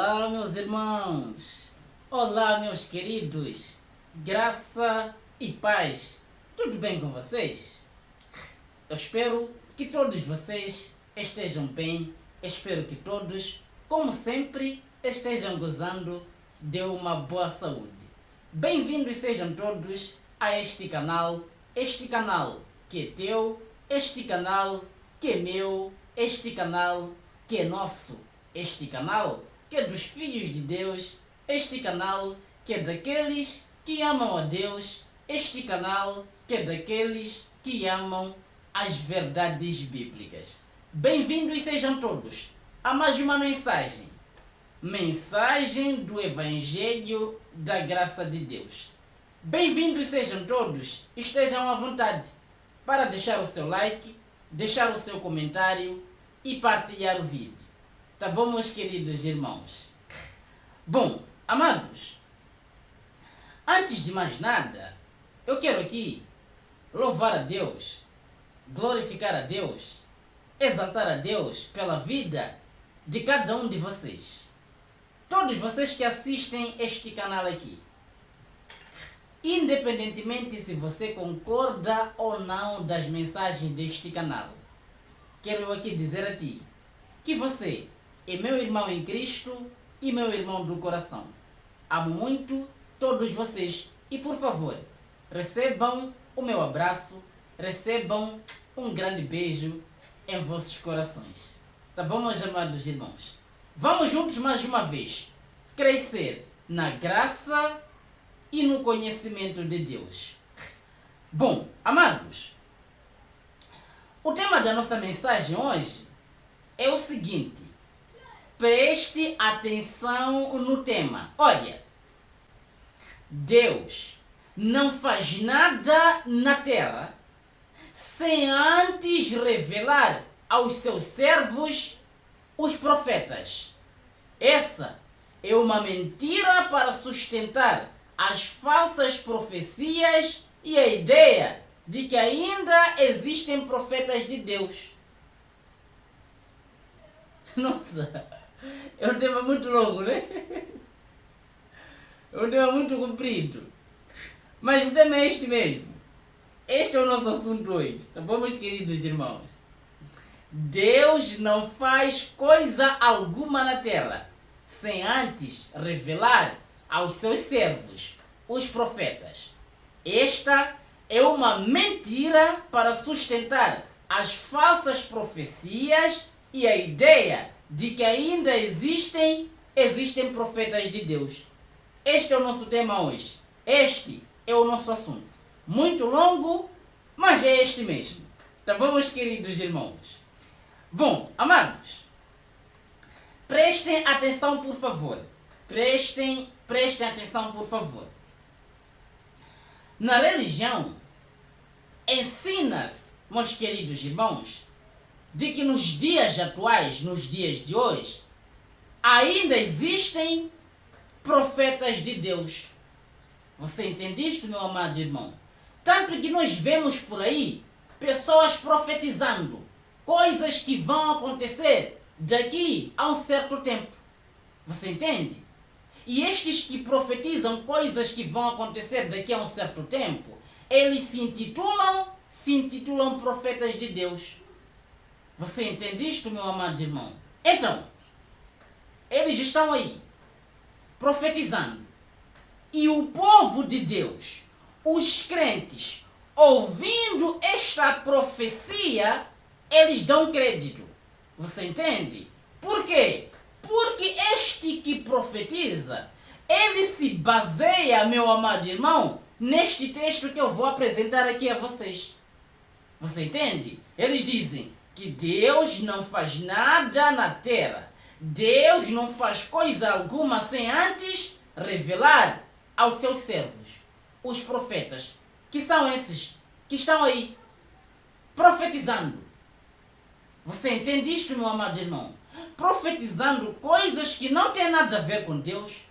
Olá, meus irmãos! Olá, meus queridos! Graça e paz! Tudo bem com vocês? Eu espero que todos vocês estejam bem. Espero que todos, como sempre, estejam gozando de uma boa saúde. Bem-vindos sejam todos a este canal que é teu, este canal que é meu, este canal que é nosso, este canal que é dos filhos de Deus, este canal que é daqueles que amam a Deus, este canal que é daqueles que amam as verdades bíblicas. Bem-vindos sejam todos a mais uma mensagem do Evangelho da Graça de Deus. Bem-vindos sejam todos, estejam à vontade para deixar o seu like, deixar o seu comentário e partilhar o vídeo. Tá bom, meus queridos irmãos? Bom, amados, antes de mais nada, eu quero aqui louvar a Deus, glorificar a Deus, exaltar a Deus pela vida de cada um de vocês. Todos vocês que assistem este canal aqui. Independentemente se você concorda ou não das mensagens deste canal, quero eu aqui dizer a ti que você é meu irmão em Cristo e meu irmão do coração. Amo muito todos vocês e, por favor, recebam o meu abraço, recebam um grande beijo em vossos corações. Tá bom, meus amados irmãos? Vamos juntos mais uma vez crescer na graça e no conhecimento de Deus. Bom, amados, o tema da nossa mensagem hoje é o seguinte. Preste atenção no tema. Olha, Deus não faz nada na terra sem antes revelar aos seus servos, os profetas. Essa é uma mentira para sustentar as falsas profecias e a ideia de que ainda existem profetas de Deus. Nossa, é um tema muito longo, né? É um tema muito comprido. Mas o tema é este mesmo. Este é o nosso assunto hoje, tá bom, meus queridos irmãos? Deus não faz coisa alguma na terra sem antes revelar aos seus servos, os profetas. Esta é uma mentira para sustentar as falsas profecias e a ideia de que ainda existem profetas de Deus. Este é o nosso tema hoje. Este é o nosso assunto. Muito longo, mas é este mesmo. Tá bom, meus queridos irmãos? Bom, amados, prestem atenção, por favor. Prestem atenção, por favor. Na religião, ensina-se, meus queridos irmãos, de que nos dias atuais, nos dias de hoje, ainda existem profetas de Deus. Você entende isto, meu amado irmão? Tanto que nós vemos por aí pessoas profetizando coisas que vão acontecer daqui a um certo tempo. Você entende? E estes que profetizam coisas que vão acontecer daqui a um certo tempo, eles se intitulam profetas de Deus. Você entende isto, meu amado irmão? Então, eles estão aí, profetizando. E o povo de Deus, os crentes, ouvindo esta profecia, eles dão crédito. Você entende? Por quê? Porque este que profetiza, ele se baseia, meu amado irmão, neste texto que eu vou apresentar aqui a vocês. Você entende? Eles dizem que Deus não faz nada na terra. Deus não faz coisa alguma sem antes revelar aos seus servos, os profetas, que são esses que estão aí profetizando. Você entende isto, meu amado irmão? Profetizando coisas que não têm nada a ver com Deus,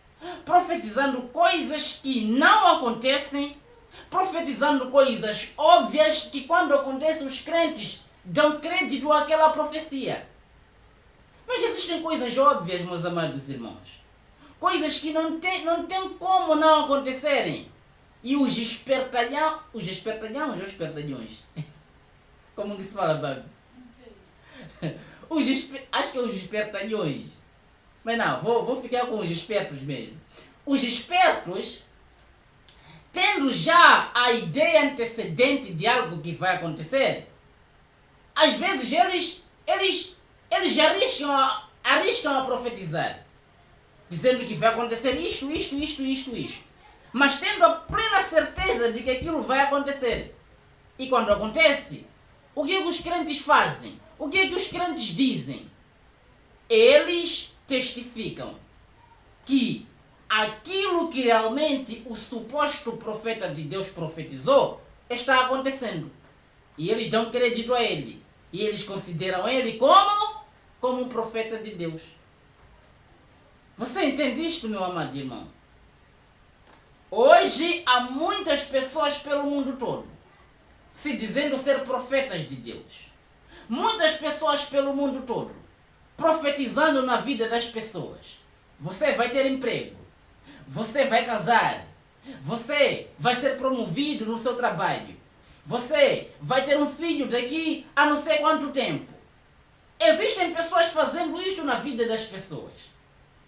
profetizando coisas que não acontecem, profetizando coisas óbvias que quando acontecem os crentes dão crédito àquela profecia. Mas existem coisas óbvias, meus amados irmãos. Coisas que não tem como não acontecerem. E os espertalhões ou espertalhões? Como que se fala, baby? Acho que é os espertalhões. Mas não, vou ficar com os espertos mesmo. Os espertos, tendo já a ideia antecedente de algo que vai acontecer, às vezes eles arriscam a profetizar, dizendo que vai acontecer isto. Mas tendo a plena certeza de que aquilo vai acontecer. E quando acontece, o que é que os crentes fazem? O que é que os crentes dizem? Eles testificam que aquilo que realmente o suposto profeta de Deus profetizou está acontecendo. E eles dão crédito a ele. E eles consideram ele como um profeta de Deus. Você entende isto, meu amado irmão? Hoje há muitas pessoas pelo mundo todo se dizendo ser profetas de Deus. Muitas pessoas pelo mundo todo profetizando na vida das pessoas. Você vai ter emprego. Você vai casar. Você vai ser promovido no seu trabalho. Você vai ter um filho daqui a não sei quanto tempo. Existem pessoas fazendo isto na vida das pessoas.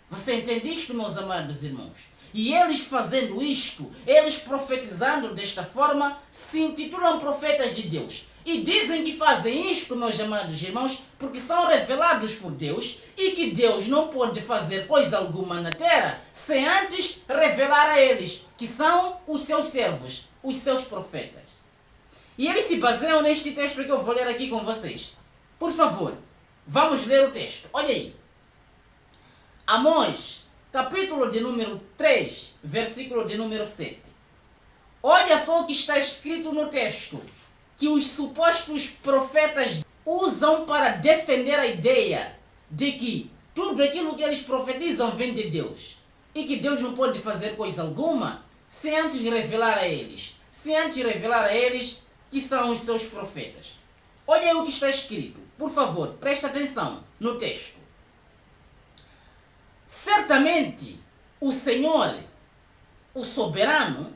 Você entende isto, meus amados irmãos? E eles fazendo isto, eles profetizando desta forma, se intitulam profetas de Deus. E dizem que fazem isto, meus amados irmãos, porque são revelados por Deus e que Deus não pode fazer coisa alguma na terra sem antes revelar a eles, que são os seus servos, os seus profetas. E eles se baseiam neste texto que eu vou ler aqui com vocês. Por favor, vamos ler o texto. Olha aí. Amós, capítulo de número 3, versículo de número 7. Olha só o que está escrito no texto, que os supostos profetas usam para defender a ideia de que tudo aquilo que eles profetizam vem de Deus e que Deus não pode fazer coisa alguma sem antes revelar a eles, que são os seus profetas. Olha aí o que está escrito. Por favor, presta atenção no texto. Certamente, o Senhor, o soberano,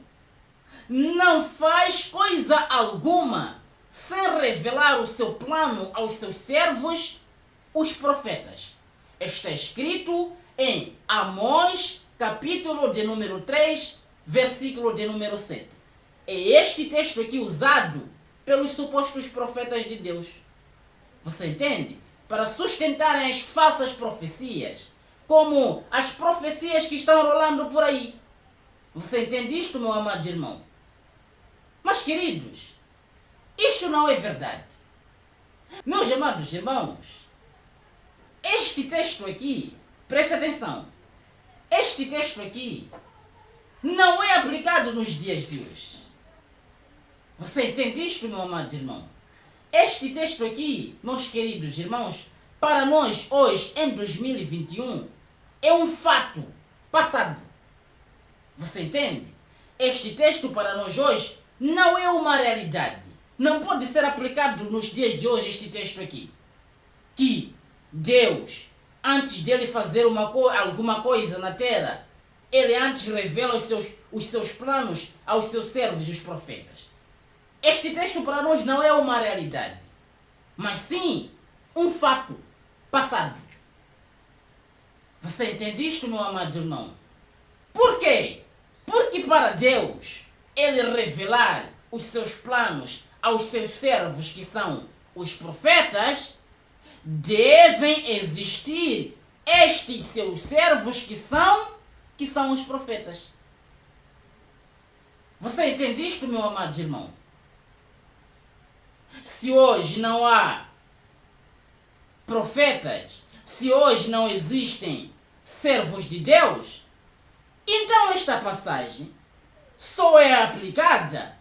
não faz coisa alguma sem revelar o seu plano aos seus servos, os profetas. Está escrito em Amós, capítulo de número 3, versículo de número 7. É este texto aqui usado pelos supostos profetas de Deus. Você entende? Para sustentarem as falsas profecias, como as profecias que estão rolando por aí. Você entende isto, meu amado irmão? Mas, queridos, isto não é verdade. Meus amados irmãos, este texto aqui, preste atenção, este texto aqui não é aplicado nos dias de hoje. Você entende isto, meu amado irmão? Este texto aqui, meus queridos irmãos, para nós hoje, em 2021, é um fato passado. Você entende? Este texto para nós hoje não é uma realidade. Não pode ser aplicado nos dias de hoje este texto aqui. Que Deus, antes de ele fazer alguma coisa na terra, ele antes revela os seus planos aos seus servos, os profetas. Este texto para nós não é uma realidade, mas sim um fato passado. Você entende isto, meu amado irmão? Por quê? Porque para Deus, ele revelar os seus planos aos seus servos, que são os profetas, devem existir estes seus servos que são os profetas. Você entende isto, meu amado irmão? Se hoje não há profetas, se hoje não existem servos de Deus, então esta passagem só é aplicada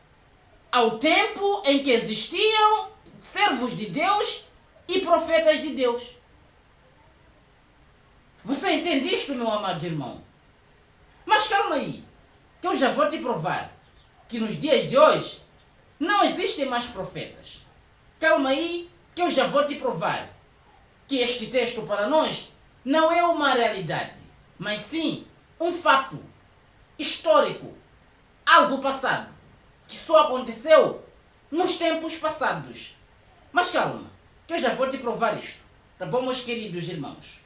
ao tempo em que existiam servos de Deus e profetas de Deus. Você entende isto, meu amado irmão? Mas calma aí, que eu já vou te provar que nos dias de hoje não existem mais profetas. Calma aí, que eu já vou te provar que este texto para nós não é uma realidade, mas sim um fato histórico, algo passado, que só aconteceu nos tempos passados. Mas calma, que eu já vou te provar isto, tá bom, meus queridos irmãos?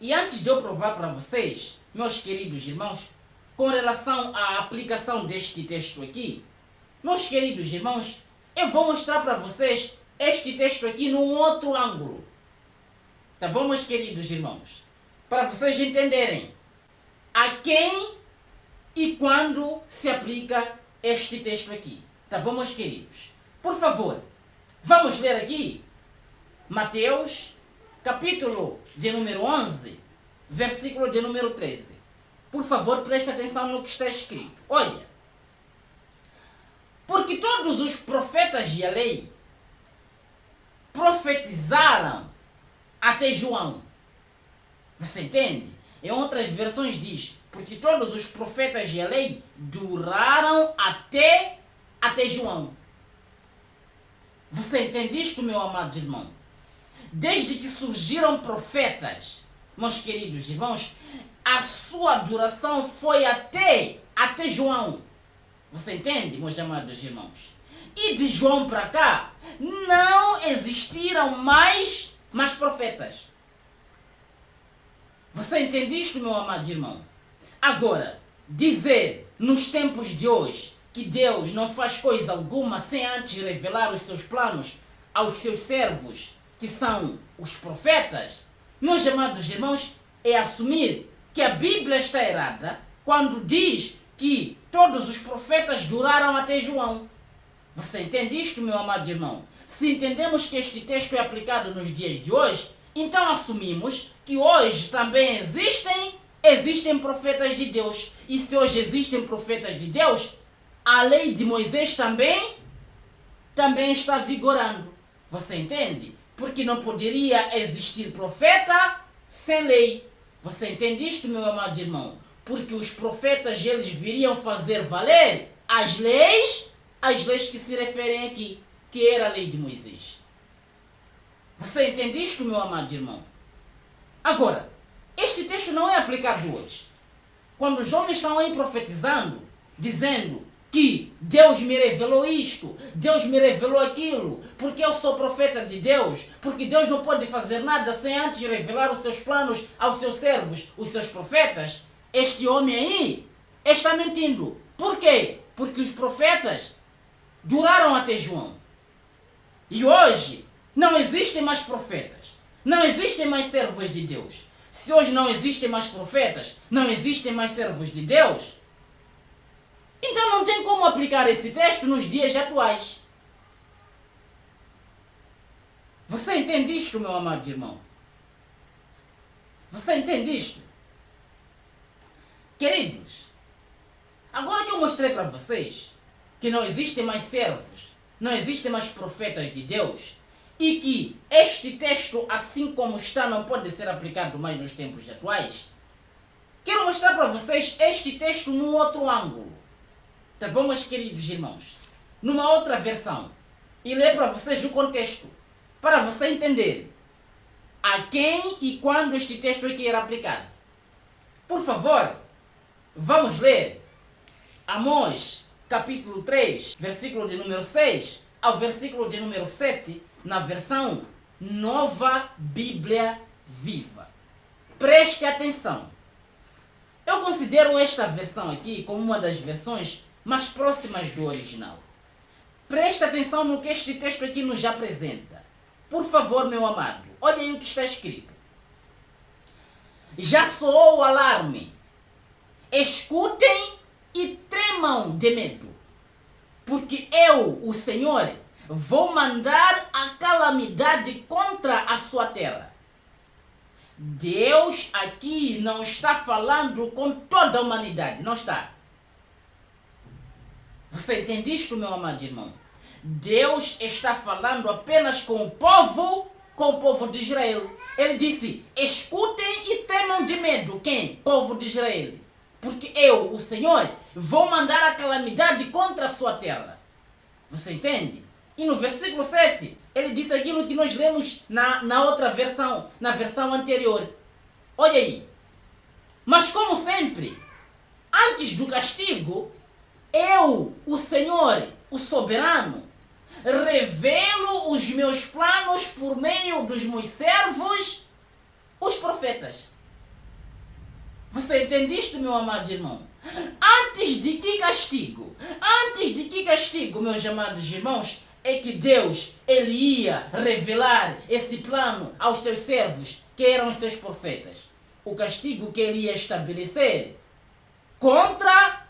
E antes de eu provar para vocês, meus queridos irmãos, com relação à aplicação deste texto aqui, meus queridos irmãos, eu vou mostrar para vocês este texto aqui num outro ângulo. Tá bom, meus queridos irmãos? Para vocês entenderem a quem e quando se aplica este texto aqui. Tá bom, meus queridos? Por favor, vamos ler aqui Mateus, capítulo de número 11, versículo de número 13. Por favor, preste atenção no que está escrito. Olha, porque todos os profetas e a lei profetizaram até João. Você entende? Em outras versões diz, porque todos os profetas e a lei duraram até João. Você entende isto, meu amado irmão? Desde que surgiram profetas, meus queridos irmãos, a sua duração foi até João. Você entende, meus amados irmãos? E de João para cá, não existiram mais profetas. Você entende isto, meu amado irmão? Agora, dizer nos tempos de hoje que Deus não faz coisa alguma sem antes revelar os seus planos aos seus servos, que são os profetas, meus amados irmãos, é assumir que a Bíblia está errada quando diz que todos os profetas duraram até João. Você entende isto, meu amado irmão? Se entendemos que este texto é aplicado nos dias de hoje, então assumimos que hoje também existem profetas de Deus. E se hoje existem profetas de Deus, a lei de Moisés também está vigorando. Você entende? Porque não poderia existir profeta sem lei. Você entende isto, meu amado irmão? Porque os profetas, eles viriam fazer valer as leis que se referem aqui, que era a lei de Moisés. Você entende isto, meu amado irmão? Agora, este texto não é aplicado hoje. Quando os homens estão aí profetizando, dizendo que Deus me revelou isto, Deus me revelou aquilo, porque eu sou profeta de Deus, porque Deus não pode fazer nada sem antes revelar os seus planos aos seus servos, os seus profetas, este homem aí está mentindo. Por quê? Porque os profetas duraram até João. E hoje não existem mais profetas, não existem mais servos de Deus. Se hoje não existem mais profetas, não existem mais servos de Deus, então não tem como aplicar esse texto nos dias atuais. Você entende isto, meu amado irmão? Você entende isto? Queridos, agora que eu mostrei para vocês que não existem mais servos, não existem mais profetas de Deus, e que este texto, assim como está, não pode ser aplicado mais nos tempos atuais, quero mostrar para vocês este texto num outro ângulo. Tá bom, meus queridos irmãos? Numa outra versão. E ler para vocês o contexto, para você entender a quem e quando este texto aqui era aplicado. Por favor, vamos ler Amós, capítulo 3, versículo de número 6 ao versículo de número 7, na versão Nova Bíblia Viva. Preste atenção. Eu considero esta versão aqui como uma das versões mais próximas do original. Preste atenção no que este texto aqui nos apresenta. Por favor, meu amado, olha aí o que está escrito. Já soou o alarme. Escutem e tremam de medo, porque eu, o Senhor, vou mandar a calamidade contra a sua terra. Deus aqui não está falando com toda a humanidade, não está. Você entende isto, meu amado irmão? Deus está falando apenas com o povo de Israel. Ele disse, escutem e temam de medo. Quem? Povo de Israel. Porque eu, o Senhor, vou mandar a calamidade contra a sua terra. Você entende? E no versículo 7, Ele disse aquilo que nós lemos na outra versão, na versão anterior. Olha aí. Mas como sempre, antes do castigo, eu, o Senhor, o soberano, revelo os meus planos por meio dos meus servos, os profetas. Você entende isto, meu amado irmão? Antes de que castigo, meus amados irmãos, é que Deus, ele ia revelar esse plano aos seus servos, que eram os seus profetas. O castigo que ele ia estabelecer contra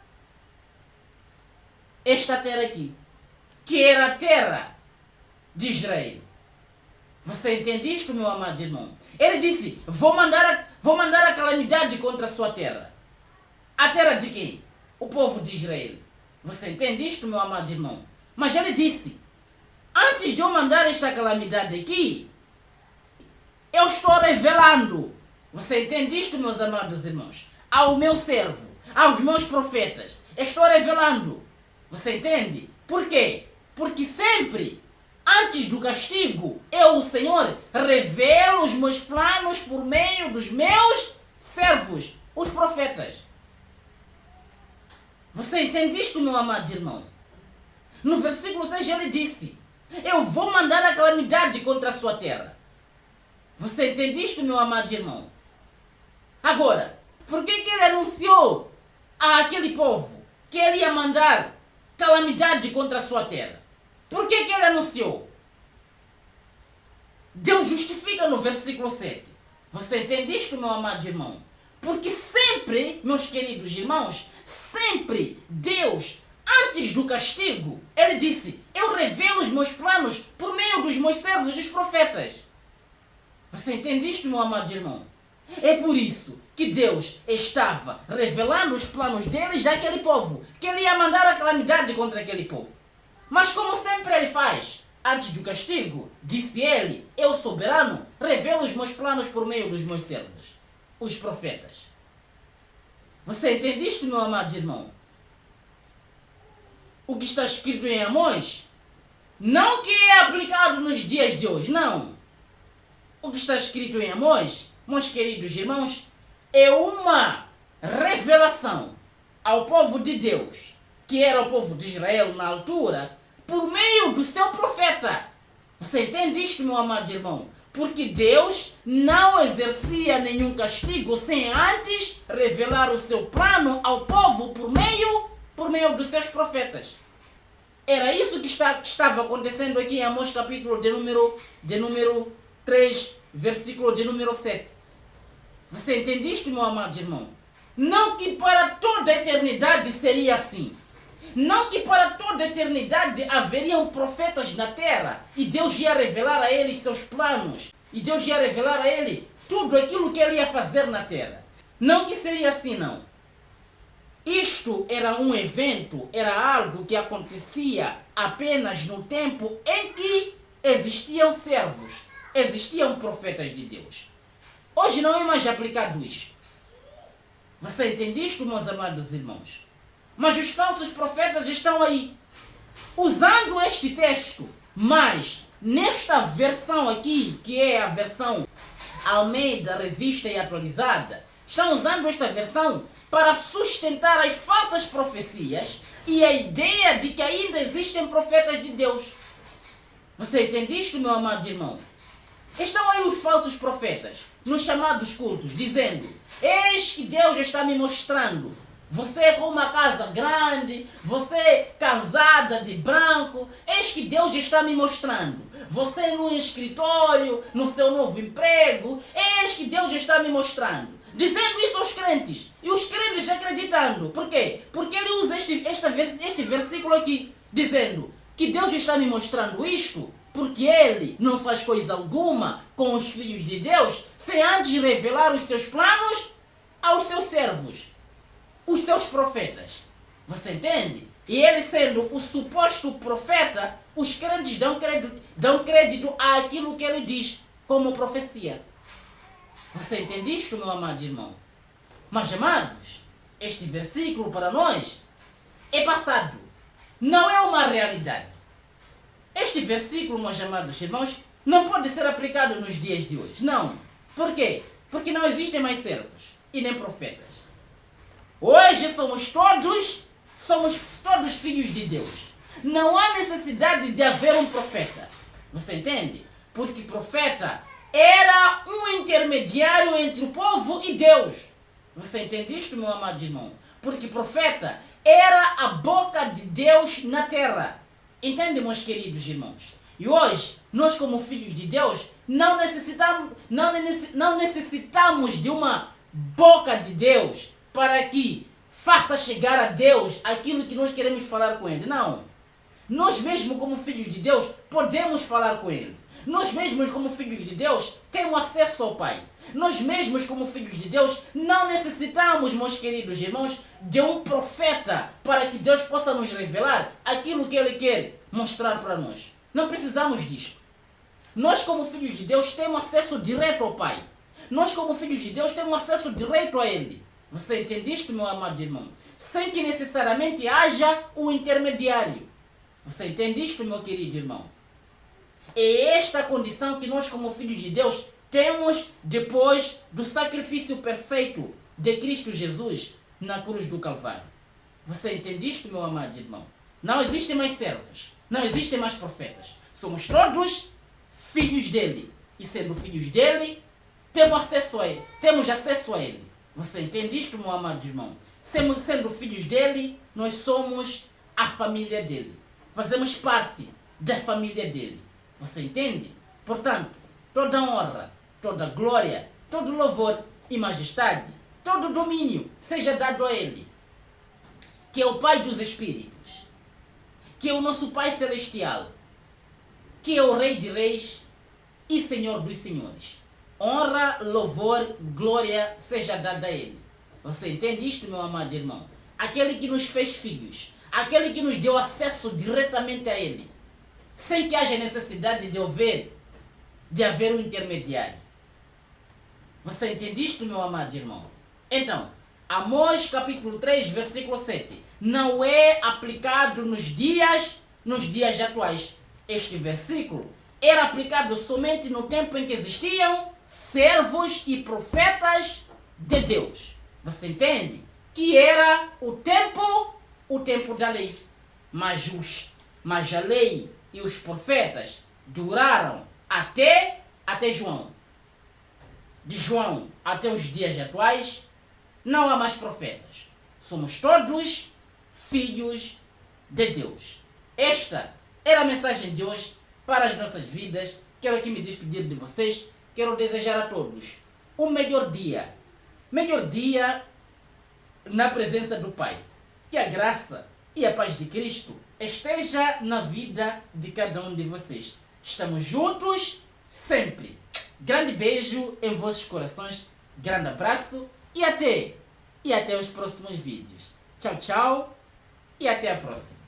esta terra aqui, que era a terra de Israel. Você entende isto, meu amado irmão? Ele disse, vou mandar a calamidade contra a sua terra. A terra de quem? O povo de Israel. Você entende isto, meu amado irmão? Mas ele disse, antes de eu mandar esta calamidade aqui, eu estou revelando, você entende isto, meus amados irmãos? Ao meu servo, aos meus profetas, estou revelando. Você entende? Por quê? Porque sempre, antes do castigo, eu, o Senhor, revelo os meus planos por meio dos meus servos, os profetas. Você entende isto, meu amado irmão? No versículo 6 ele disse, eu vou mandar a calamidade contra a sua terra. Você entende isto, meu amado irmão? Agora, por que ele anunciou àquele povo que ele ia mandar calamidade contra a sua terra? Por que ele anunciou? Deus justifica no versículo 7. Você entende isto, meu amado irmão? Porque sempre, meus queridos irmãos, sempre Deus, antes do castigo, ele disse, eu revelo os meus planos por meio dos meus servos, dos profetas. Você entende isto, meu amado irmão? É por isso que Deus estava revelando os planos deles àquele povo, que ele ia mandar a calamidade contra aquele povo. Mas como sempre ele faz, antes do castigo, disse ele, eu soberano, revelo os meus planos por meio dos meus servos, os profetas. Você entende isto, meu amado irmão? O que está escrito em Amós, não que é aplicado nos dias de hoje, não. O que está escrito em Amós, meus queridos irmãos, é uma revelação ao povo de Deus, que era o povo de Israel na altura, por meio do seu profeta. Você entende isto, meu amado irmão? Porque Deus não exercia nenhum castigo sem antes revelar o seu plano ao povo por meio dos seus profetas. Era isso que estava acontecendo aqui em Amós capítulo de número 3, versículo de número 7. Você entende isto, meu amado irmão? Não que para toda a eternidade seria assim. Não que para toda a eternidade haveriam profetas na terra e Deus ia revelar a eles seus planos. E Deus ia revelar a ele tudo aquilo que ele ia fazer na terra. Não que seria assim, não. Isto era um evento, era algo que acontecia apenas no tempo em que existiam servos, existiam profetas de Deus. Hoje não é mais aplicado isto. Você entende isto, meus amados irmãos? Mas os falsos profetas estão aí, usando este texto, mas nesta versão aqui, que é a versão Almeida, Revista e Atualizada, estão usando esta versão para sustentar as falsas profecias e a ideia de que ainda existem profetas de Deus. Você entende isto, meu amado irmão? Estão aí os falsos profetas, nos chamados cultos, dizendo, eis que Deus está me mostrando, você com uma casa grande, você casada de branco, eis que Deus está me mostrando. Você no escritório, no seu novo emprego, eis que Deus está me mostrando. Dizendo isso aos crentes. E os crentes acreditando. Por quê? Porque ele usa este versículo aqui, dizendo que Deus está me mostrando isto, porque ele não faz coisa alguma com os filhos de Deus, sem antes revelar os seus planos aos seus servos, os seus profetas. Você entende? E ele sendo o suposto profeta, os crentes dão crédito àquilo que ele diz como profecia. Você entende isto, meu amado irmão? Mas, amados, este versículo para nós é passado. Não é uma realidade. Este versículo, meus amados irmãos, não pode ser aplicado nos dias de hoje. Não. Por quê? Porque não existem mais servos e nem profetas. Hoje somos todos filhos de Deus. Não há necessidade de haver um profeta. Você entende? Porque profeta era um intermediário entre o povo e Deus. Você entende isto, meu amado irmão? Porque profeta era a boca de Deus na terra. Entende, meus queridos irmãos? E hoje, nós como filhos de Deus, não necessitamos de uma boca de Deus para que faça chegar a Deus aquilo que nós queremos falar com Ele. Não. Nós mesmos como filhos de Deus, podemos falar com Ele. Nós mesmos como filhos de Deus, temos acesso ao Pai. Nós mesmos como filhos de Deus, não necessitamos, meus queridos irmãos, de um profeta para que Deus possa nos revelar aquilo que Ele quer mostrar para nós. Não precisamos disto. Nós como filhos de Deus temos acesso direto ao Pai. Nós como filhos de Deus temos acesso direto a Ele. Você entende isto, meu amado irmão? Sem que necessariamente haja um intermediário. Você entende isto, meu querido irmão? É esta a condição que nós como filhos de Deus temos depois do sacrifício perfeito de Cristo Jesus na cruz do Calvário. Você entende isto, meu amado irmão? Não existem mais servos, não existem mais profetas. Somos todos filhos dele. E sendo filhos dele, temos acesso a ele. Você entende isto, meu amado irmão? Sendo filhos dele, nós somos a família dele. Fazemos parte da família dele. Você entende? Portanto, toda honra, toda glória, todo louvor e majestade, todo domínio seja dado a Ele, que é o Pai dos Espíritos, que é o nosso Pai Celestial, que é o Rei de Reis e Senhor dos Senhores. Honra, louvor, glória seja dada a Ele. Você entende isto, meu amado irmão? Aquele que nos fez filhos, aquele que nos deu acesso diretamente a Ele, sem que haja necessidade de haver um intermediário. Você entende isto, meu amado irmão? Então, Amós capítulo 3, versículo 7. Não é aplicado nos dias atuais. Este versículo era aplicado somente no tempo em que existiam servos e profetas de Deus. Você entende? Que era o tempo da lei. Mas a lei e os profetas duraram até João. De João até os dias atuais, não há mais profetas. Somos todos filhos de Deus. Esta era a mensagem de hoje para as nossas vidas. Quero aqui me despedir de vocês. Quero desejar a todos um melhor dia. Melhor dia na presença do Pai. Que a graça e a paz de Cristo esteja na vida de cada um de vocês. Estamos juntos sempre. Grande beijo em vossos corações. Grande abraço e até os próximos vídeos. Tchau, tchau e até a próxima.